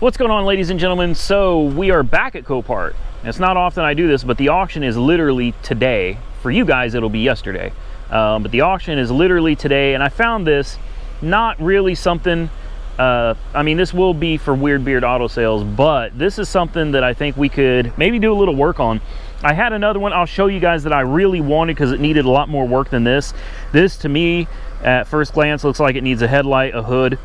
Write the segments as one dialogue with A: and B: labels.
A: What's going on, ladies and gentlemen? So we are back at Copart. It's not often I do this, but the auction is literally today. For you guys, it'll be yesterday. But the auction is literally today, and I found this not really something, I mean, this will be for Weird Beard Auto Sales, but this is something that I think we could maybe do a little work on. I had another one I'll show you guys that I really wanted because it needed a lot more work than this. This, to me, at first glance, looks like it needs a headlight, a hood,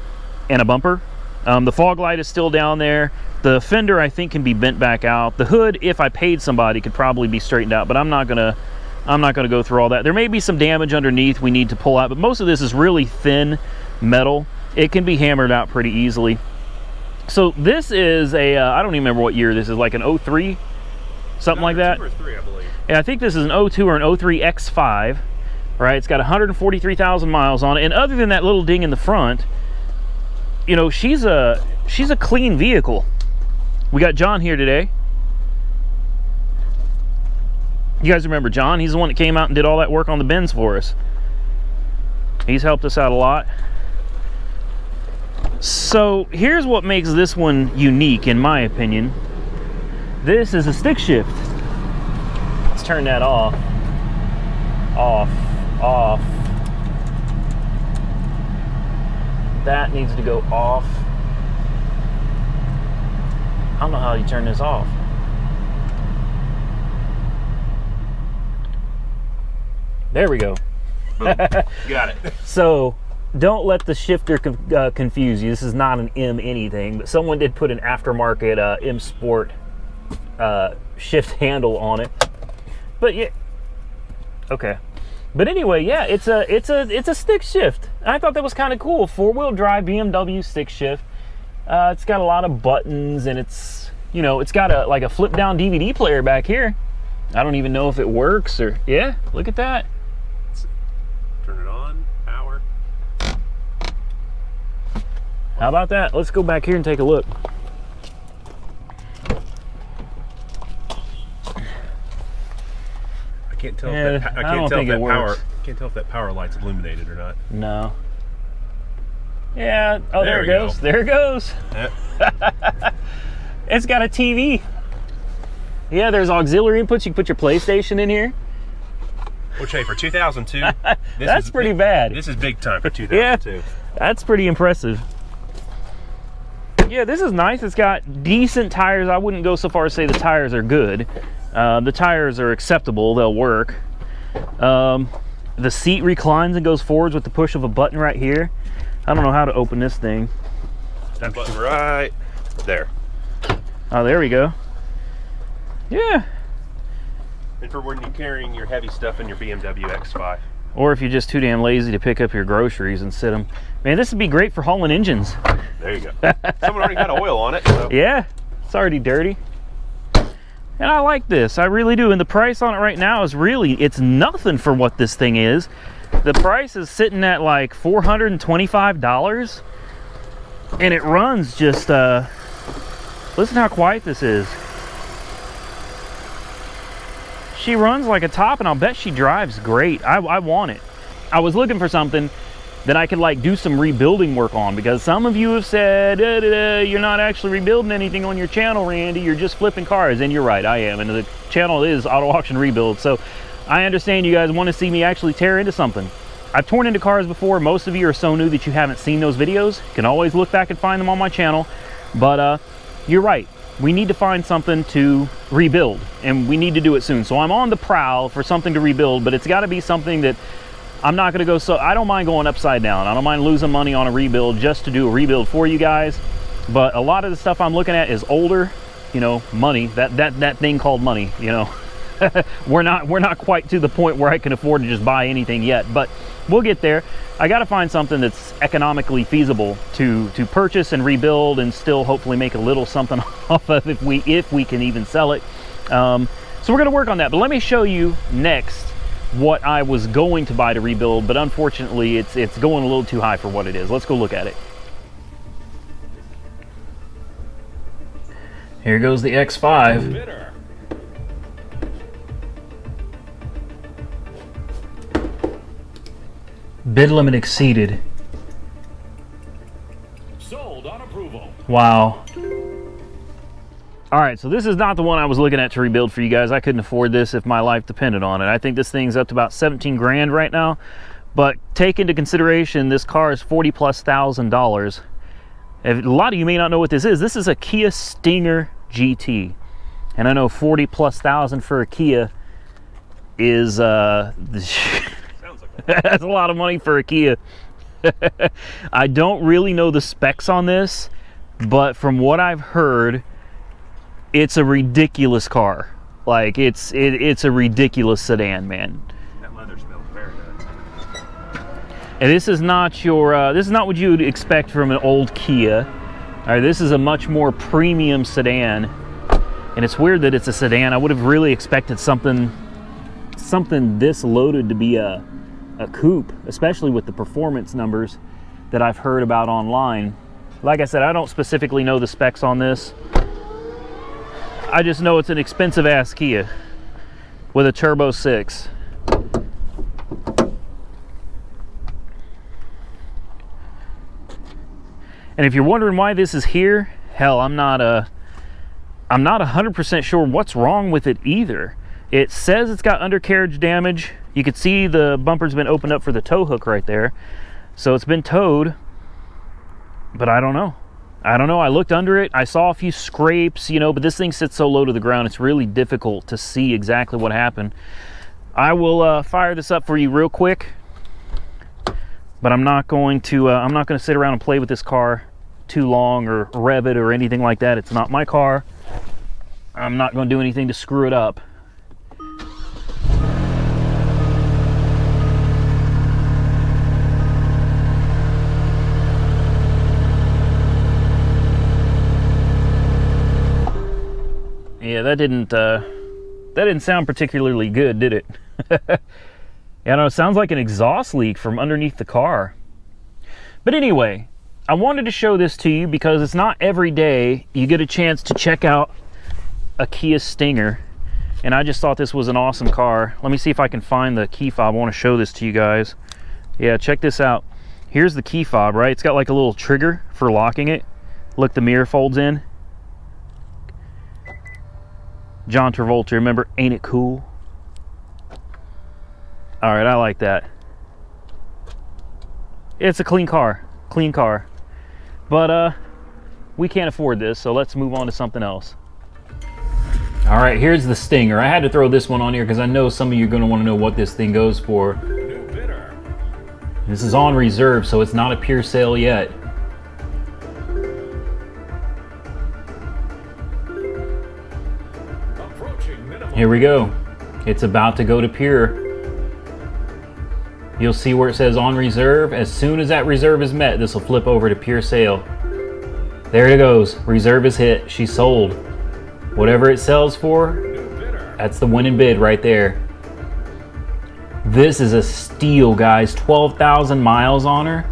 A: and a bumper. The fog light is still down there. The fender, I think, can be bent back out. The hood, if I paid somebody, could probably be straightened out, but I'm not gonna go through all that. There may be some damage underneath we need to pull out, but most of this is really thin metal. It can be hammered out pretty easily. So this is a I don't even remember what year this is, like an 03, something like that.
B: 2 or 3, I believe.
A: Yeah, I think this is an 02 or an 03 X5. Right, it's got 143,000 miles on it, and other than that little ding in the front, you know, she's a clean vehicle. We got John here today. You guys remember John? He's the one that came out and did all that work on the Benz for us. He's helped us out a lot. So here's what makes this one unique, in my opinion. This is a stick shift. Let's turn that off. Off. That needs to go off. I don't know how you turn this off. There we go.
B: Boom. Got it.
A: So don't let the shifter confuse you. This is not an M anything, but someone did put an aftermarket M Sport shift handle on it. But yeah, okay. But anyway, yeah, it's a stick shift. I thought that was kind of cool. 4-wheel drive BMW stick shift. It's got a lot of buttons, and it's, you know, it's got like a flip down DVD player back here. I don't even know if it works or, yeah, look at that.
B: Turn it on, power.
A: How about that? Let's go back here and take a look.
B: I can't tell
A: Yeah,
B: if that,
A: I don't think it works.
B: Can't tell if that power light's illuminated or not.
A: No. Yeah. Oh, there it goes.
B: Go.
A: There it goes.
B: Yep.
A: It's got a TV. Yeah, there's auxiliary inputs. You can put your PlayStation in here.
B: Which, hey, for 2002,
A: That's pretty bad.
B: This is big time for 2002.
A: Yeah, that's pretty impressive. Yeah, this is nice. It's got decent tires. I wouldn't go so far as to say the tires are good. The tires are acceptable. They'll work. The seat reclines and goes forwards with the push of a button right here. I don't know how to open this thing.
B: That button right there.
A: Oh, there we go. Yeah.
B: And for when you're carrying your heavy stuff in your BMW X5.
A: Or if you're just too damn lazy to pick up your groceries and sit them. Man, this would be great for hauling engines.
B: There you go. Someone already got oil on it. So.
A: Yeah, it's already dirty. And I like this, I really do. And the price on it right now is really, it's nothing for what this thing is. The price is sitting at like $425. And it runs just, listen how quiet this is. She runs like a top, and I'll bet she drives great. I want it. I was looking for something that I could like do some rebuilding work on, because some of you have said, you're not actually rebuilding anything on your channel, Randy, you're just flipping cars. And you're right, I am. And the channel is Auto Auction Rebuild. So I understand you guys want to see me actually tear into something. I've torn into cars before. Most of you are so new that you haven't seen those videos. You can always look back and find them on my channel. But you're right. We need to find something to rebuild, and we need to do it soon. So I'm on the prowl for something to rebuild, but it's got to be something that I'm not going to go, so I don't mind going upside down. I don't mind losing money on a rebuild just to do a rebuild for you guys. But a lot of the stuff I'm looking at is older, you know, money, that thing called money, you know. we're not quite to the point where I can afford to just buy anything yet, but we'll get there. I got to find something that's economically feasible to purchase and rebuild, and still hopefully make a little something off of if we can even sell it. So we're going to work on that. But let me show you next what I was going to buy to rebuild, but unfortunately it's going a little too high for what it is. Let's go look at it. Here goes the X5. Bid limit exceeded.
C: Sold on approval.
A: Wow. All right, so this is not the one I was looking at to rebuild for you guys. I couldn't afford this if my life depended on it. I think this thing's up to about 17 grand right now, but take into consideration this car is $40,000+. A lot of you may not know what this is. This is a Kia Stinger GT, and I know $40,000+ for a Kia is sounds like that's a lot of money for a Kia. I don't really know the specs on this, but from what I've heard, it's a ridiculous car. Like it's a ridiculous sedan, man.
B: That leather smells very good.
A: And this is not your this is not what you would expect from an old Kia. All right, this is a much more premium sedan, and it's weird that it's a sedan. I would have really expected something this loaded to be a coupe, especially with the performance numbers that I've heard about online. Like I said, I don't specifically know the specs on this. I just know it's an expensive ass Kia with a turbo 6. And if you're wondering why this is here, hell, I'm not 100% sure what's wrong with it either. It says it's got undercarriage damage. You can see the bumper's been opened up for the tow hook right there. So it's been towed, but I don't know. I looked under it. I saw a few scrapes, you know, but this thing sits so low to the ground, it's really difficult to see exactly what happened. I will fire this up for you real quick, but I'm not going to sit around and play with this car too long or rev it or anything like that. It's not my car. I'm not going to do anything to screw it up. Yeah, that didn't sound particularly good, did it? Yeah, no, it sounds like an exhaust leak from underneath the car. But anyway, I wanted to show this to you because it's not every day you get a chance to check out a Kia Stinger, and I just thought this was an awesome car. Let me see if I can find the key fob. I want to show this to you guys. Yeah, check this out. Here's the key fob, right? It's got like a little trigger for locking it. Look, the mirror folds in. John Travolta, remember Ain't It Cool? All right, I like that. It's a clean car, but we can't afford this, so let's move on to something else. All right, here's the Stinger. I had to throw this one on here because I know some of you are going to want to know what this thing goes for.
B: New bidder.
A: This is on reserve, so it's not a pure sale yet. Here we go. It's about to go to pure. You'll see where it says on reserve. As soon as that reserve is met, this will flip over to pure sale. There it goes. Reserve is hit. She's sold. Whatever it sells for, that's the winning bid right there. This is a steal, guys. 12,000 miles on her.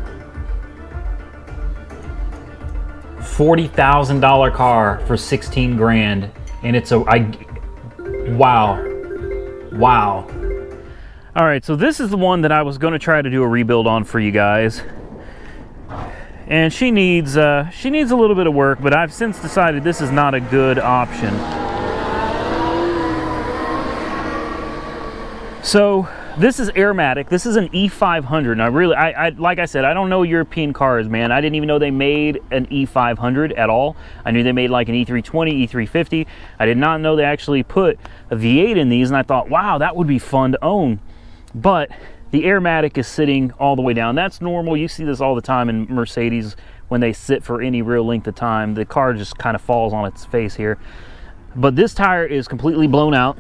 A: $40,000 car for 16 grand. And it's a, wow. All right, so this is the one that I was going to try to do a rebuild on for you guys, and she needs a little bit of work, but I've since decided this is not a good option. So this is Airmatic. This is an E500. Now, really, I like I said, I don't know European cars, man. I didn't even know they made an E500 at all. I knew they made like an E320, E350. I did not know they actually put a V8 in these, and I thought, wow, that would be fun to own. But the Airmatic is sitting all the way down. That's normal. You see this all the time in Mercedes when they sit for any real length of time. The car just kind of falls on its face here. But this tire is completely blown out.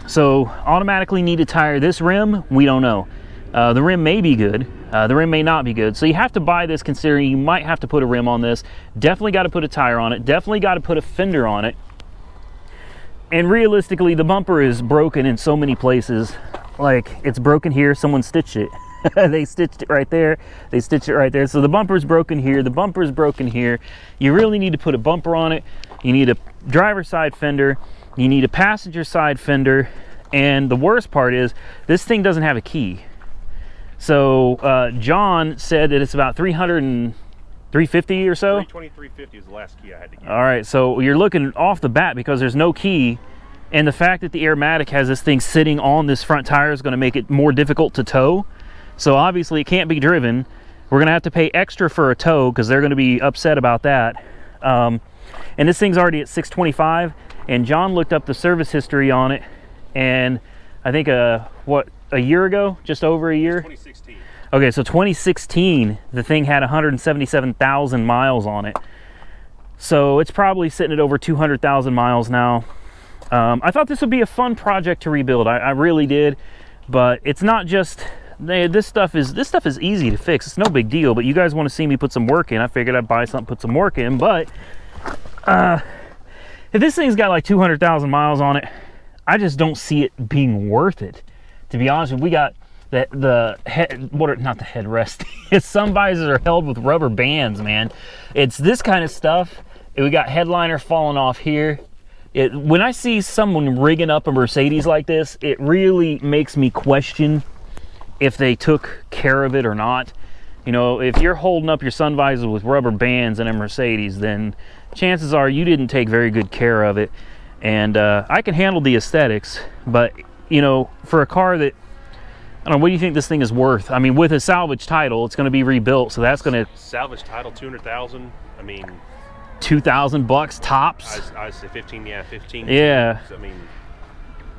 A: So automatically need a tire. This rim, we don't know. The rim may be good. The rim may not be good. So you have to buy this considering you might have to put a rim on this. Definitely got to put a tire on it. Definitely got to put a fender on it. And realistically, the bumper is broken in so many places. Like, it's broken here, someone stitched it. They stitched it right there, they stitched it right there. So the bumper's broken here, the bumper's broken here. You really need to put a bumper on it. You need a driver's side fender, you need a passenger side fender, and the worst part is, this thing doesn't have a key. So John said that it's about $300 350 or so?
B: 320, 350 is the last key I had to get.
A: All right, so you're looking off the bat because there's no key, and the fact that the Airmatic has this thing sitting on this front tire is going to make it more difficult to tow. So obviously it can't be driven. We're going to have to pay extra for a tow because they're going to be upset about that. And this thing's already at 625, and John looked up the service history on it, and I think what, a year ago, just over a year?
B: 2016.
A: Okay, so 2016, the thing had 177,000 miles on it. So it's probably sitting at over 200,000 miles now. I thought this would be a fun project to rebuild. I really did, but it's not just, this stuff is easy to fix. It's no big deal, but you guys want to see me put some work in. I figured I'd buy something, put some work in, but if this thing's got like 200,000 miles on it, I just don't see it being worth it. To be honest with you, we got not the headrest. Some visors are held with rubber bands, man. It's this kind of stuff. We got headliner falling off here. When I see someone rigging up a Mercedes like this, it really makes me question if they took care of it or not. You know, if you're holding up your sun visor with rubber bands in a Mercedes, then chances are you didn't take very good care of it. And I can handle the aesthetics, but you know, for a car that, I don't know, what do you think this thing is worth? I mean, with a salvage title, it's going to be rebuilt, so that's going to...
B: Salvage title, 200,000. I mean...
A: 2,000 bucks tops.
B: I say 15, yeah, 15.
A: Yeah.
B: I mean...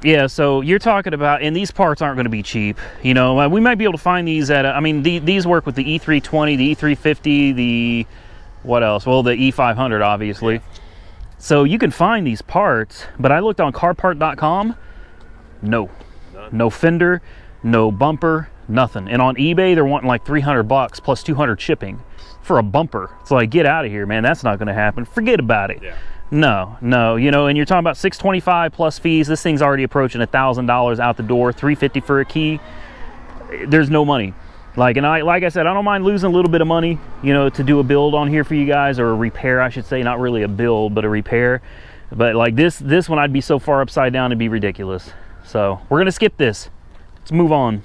A: Yeah, so you're talking about, and these parts aren't going to be cheap. You know, we might be able to find these at, I mean, these work with the E320, the E350, the, what else? Well, the E500, obviously. Yeah. So you can find these parts, but I looked on Copart.com. No. None. No fender, no bumper, nothing. And on eBay, they're wanting like 300 bucks plus 200 shipping for a bumper. It's like, get out of here, man. That's not going to happen. Forget about it. Yeah. No, you know, and you're talking about 625 plus fees. This thing's already approaching $1,000 out the door, 350 for a key. There's no money. Like I said, I don't mind losing a little bit of money, you know, to do a build on here for you guys, or a repair, I should say. Not really a build, but a repair. But like this one, I'd be so far upside down it'd be ridiculous. So we're gonna skip this. Let's move on.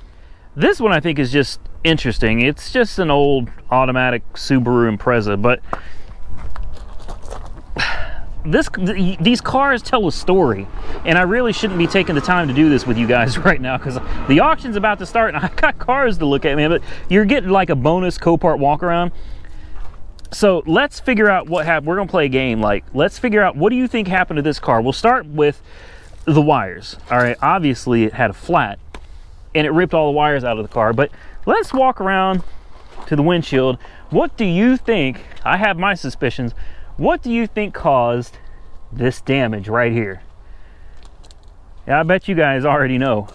A: This one I think is just interesting. It's just an old automatic Subaru Impreza, but these cars tell a story, and I really shouldn't be taking the time to do this with you guys right now because the auction's about to start and I got cars to look at, man. But you're getting like a bonus Copart walk around. So let's figure out what happened. We're gonna play a game. Like, let's figure out, what do you think happened to this car? We'll start with the wires. All right, obviously it had a flat and it ripped all the wires out of the car, but let's walk around to the windshield. What do you think? I have my suspicions. What do you think caused this damage right here? Yeah, I bet you guys already know.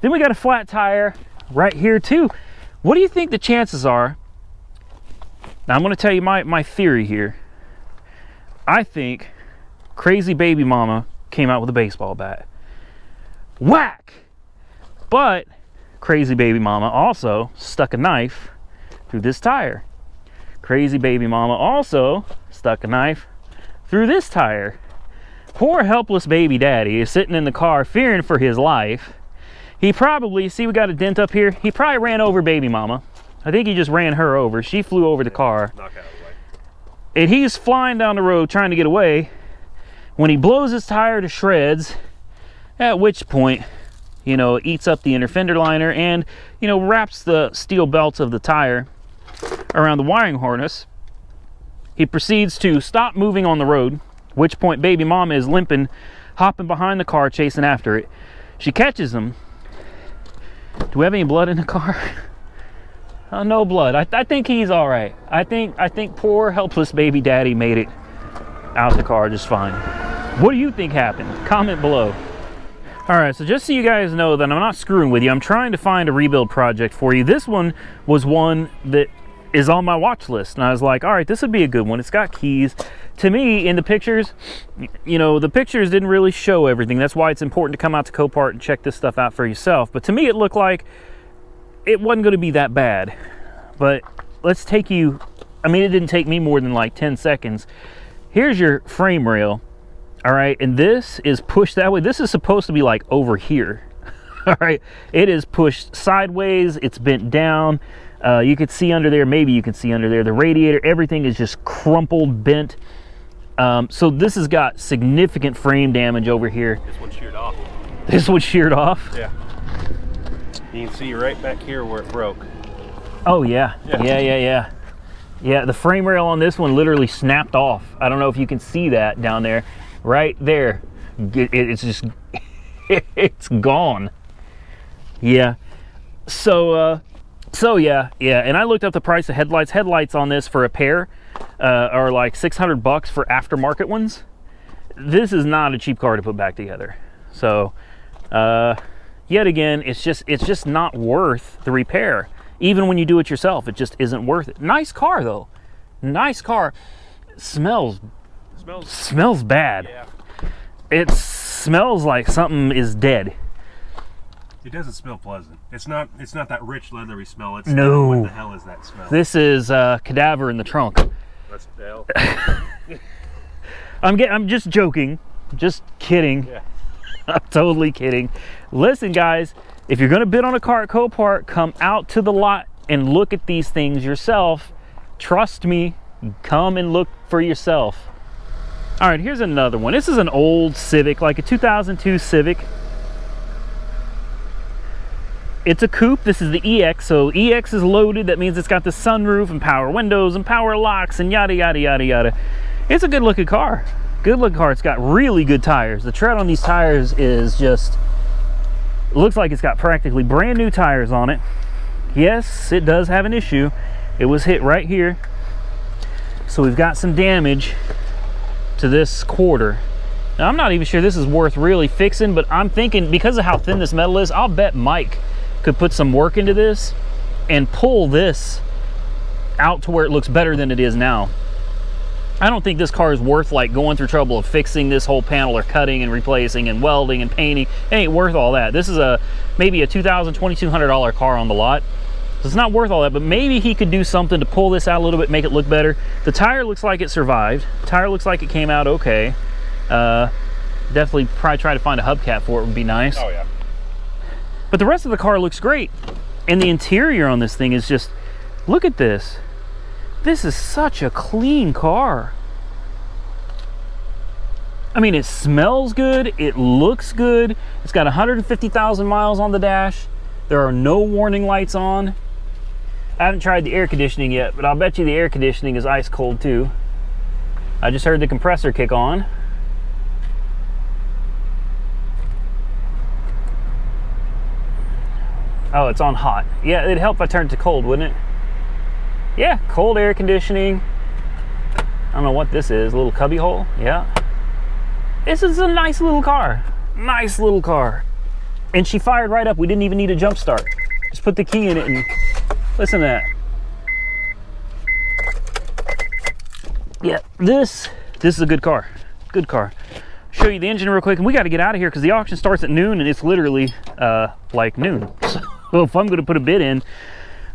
A: Then we got a flat tire right here too. What do you think the chances are? Now I'm going to tell you my theory here. I think crazy baby mama came out with a baseball bat. Whack! But crazy baby mama also stuck a knife through this tire. Crazy baby mama also stuck a knife through this tire. Poor helpless baby daddy is sitting in the car fearing for his life. He probably, see we got a dent up here, he probably ran over baby mama. I think he just ran her over. She flew over the car.
B: Knock out of the way.
A: And he's flying down the road trying to get away when he blows his tire to shreds, at which point, you know, it eats up the inner fender liner and, you know, wraps the steel belts of the tire around the wiring harness. He proceeds to stop moving on the road, at which point baby mama is limping, hopping behind the car, chasing after it. She catches him. Do we have any blood in the car? No blood. I think he's all right. I think poor helpless baby daddy made it out the car just fine. What do you think happened? Comment below. All right, so just so you guys know that I'm not screwing with you, I'm trying to find a rebuild project for you. This one was one that is on my watch list, and I was like, all right, this would be a good one. It's got keys. To me, in the pictures, you know, the pictures didn't really show everything. That's why it's important to come out to Copart and check this stuff out for yourself. But to me, it looked like it wasn't going to be that bad. But let's take you, I mean, it didn't take me more than like 10 seconds. Here's your frame rail. All right, and this is pushed that way. This is supposed to be like over here. All right, it is pushed sideways. It's bent down. You could see under there, maybe you can see under there, the radiator, everything is just crumpled, bent. So this has got significant frame damage over here.
B: This one's sheared off.
A: This one's sheared off?
B: Yeah. You can see right back here where it broke.
A: Oh yeah, yeah. Yeah, the frame rail on this one literally snapped off. I don't know if you can see that down there. Right there. It's just, it's gone. Yeah. So yeah. And I looked up the price of headlights. Headlights on this for a pair are like $600 for aftermarket ones. This is not a cheap car to put back together. So, yet again, it's just not worth the repair. Even when you do it yourself, it just isn't worth it. Nice car though. Nice car. Smells bad.
B: Yeah.
A: It smells like something is dead.
B: It doesn't smell pleasant. It's not that rich leathery smell. It's
A: No.
B: What the hell is that smell?
A: This is cadaver in the trunk.
B: That's the hell.
A: I'm just joking. Just kidding.
B: Yeah.
A: I'm totally kidding. Listen, guys, if you're going to bid on a car at Copart, come out to the lot and look at these things yourself. Trust me, come and look for yourself. All right, here's another one. This is an old Civic, like a 2002 Civic. It's a coupe. This is the EX, so EX is loaded. That means it's got the sunroof and power windows and power locks and yada, yada, yada, yada. It's a good looking car. Good looking car. It's got really good tires. The tread on these tires is just, it looks like it's got practically brand new tires on it. Yes, it does have an issue. It was hit right here. So we've got some damage to this quarter. Now I'm not even sure this is worth really fixing, but I'm thinking because of how thin this metal is, I'll bet Mike could put some work into this and pull this out to where it looks better than it is now. I don't think this car is worth like going through trouble of fixing this whole panel or cutting and replacing and welding and painting. It ain't worth all that. This is maybe a $2,200 car on the lot. So it's not worth all that, but maybe he could do something to pull this out a little bit, make it look better. The tire looks like it survived. The tire looks like it came out okay. Definitely probably try to find a hubcap for it would be nice.
B: Oh yeah.
A: But the rest of the car looks great. And the interior on this thing is just, look at this. This is such a clean car. I mean, it smells good, it looks good. It's got 150,000 miles on the dash. There are no warning lights on. I haven't tried the air conditioning yet, but I'll bet you the air conditioning is ice cold too. I just heard the compressor kick on. Oh, it's on hot. Yeah, it'd help if I turned it to cold, wouldn't it? Yeah, cold air conditioning. I don't know what this is, a little cubby hole, yeah. This is a nice little car. Nice little car. And she fired right up. We didn't even need a jump start. Just put the key in it and listen to that. Yeah, this is a good car. Good car. Show you the engine real quick, and we got to get out of here because the auction starts at noon, and it's literally like noon. So if I'm going to put a bid in,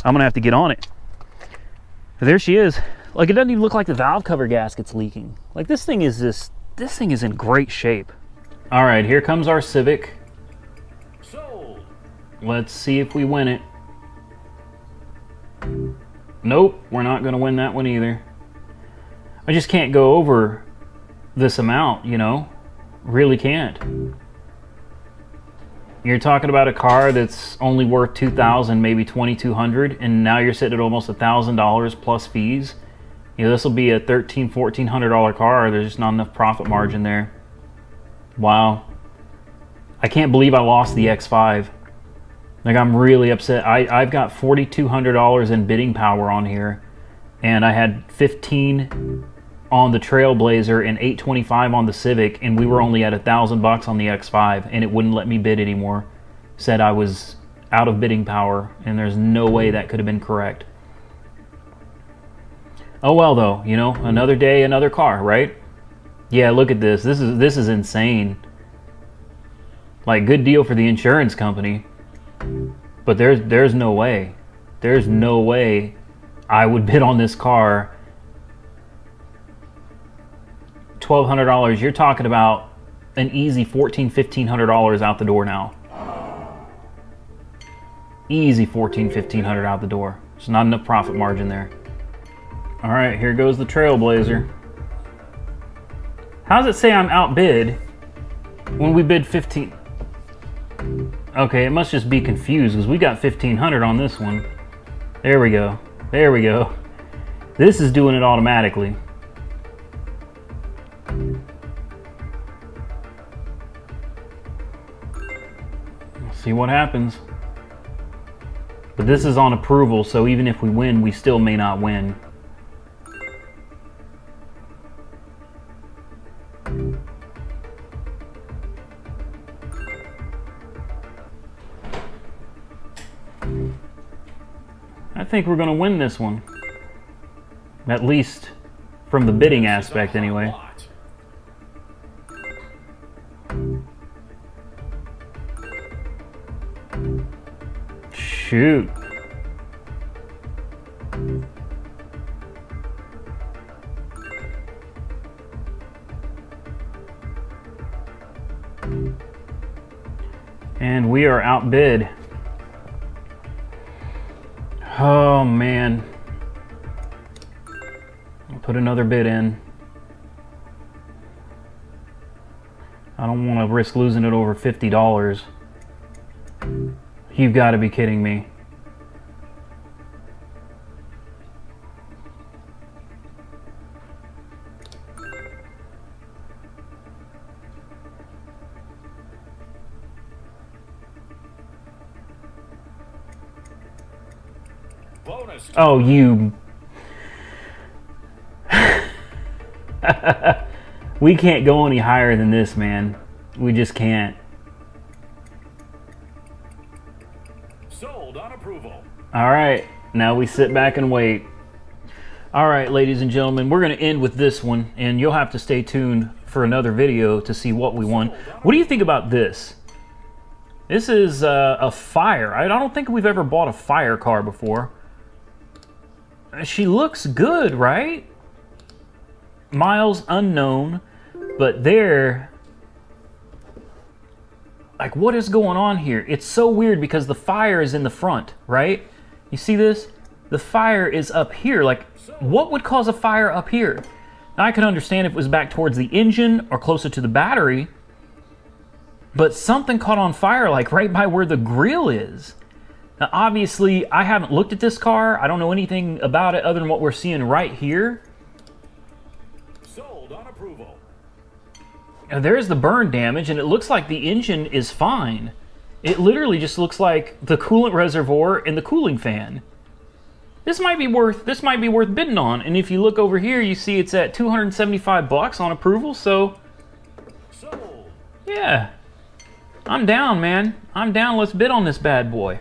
A: I'm going to have to get on it. There she is. Like, it doesn't even look like the valve cover gasket's leaking. Like, this thing is in great shape. All right, here comes our Civic. Sold. Let's see if we win it. Nope, we're not going to win that one either. I just can't go over this amount, you know? Really can't. You're talking about a car that's only worth $2,000, maybe $2,200, and now you're sitting at almost $1,000 plus fees. You know, this will be a $1,300, $1,400 car. There's just not enough profit margin there. Wow. I can't believe I lost the X5. Like, I'm really upset. I've got $4,200 in bidding power on here, and I had 15 on the Trailblazer and 825 on the Civic, and we were only at $1,000 on the X5, and it wouldn't let me bid anymore. Said I was out of bidding power, and there's no way that could have been correct. Oh well, though, you know, another day, another car, right? Yeah, look at this. This is insane. Like, good deal for the insurance company, but there's no way. There's no way I would bid on this car. $1,200. You're talking about an easy $1,400, $1,500 out the door now. Easy $1,400, $1,500 out the door. There's not enough profit margin there. All right, here goes the Trailblazer. How does it say I'm outbid when we bid 15? Okay, it must just be confused because we got 1,500 on this one. There we go. There we go. This is doing it automatically. Let's see what happens. But this is on approval, so even if we win, we still may not win. I think we're going to win this one. At least from the bidding aspect, anyway. Shoot. And we are outbid. Oh man. I'll put another bid in. I don't want to risk losing it over $50. You've got to be kidding me. Oh, you. We can't go any higher than this, man. We just can't.
C: Sold on approval.
A: All right, now we sit back and wait. All right, ladies and gentlemen, we're going to end with this one, and you'll have to stay tuned for another video to see what we won. What do you think about this? This is a Fire. I don't think we've ever bought a Fire car before. She looks good, right? Miles unknown, but there, like, what is going on here? It's so weird because the Fire is in the front, right? You see this? The Fire is up here. Like, what would cause a fire up here? Now, I could understand if it was back towards the engine or closer to the battery, but something caught on fire, like right by where the grill is. Now, obviously, I haven't looked at this car. I don't know anything about it other than what we're seeing right here.
C: Sold on approval.
A: Now, there's the burn damage, and it looks like the engine is fine. It literally just looks like the coolant reservoir and the cooling fan. This might be worth bidding on. And if you look over here, you see it's at $275 on approval. So,
C: Sold.
A: yeah, I'm down, man. I'm down. Let's bid on this bad boy.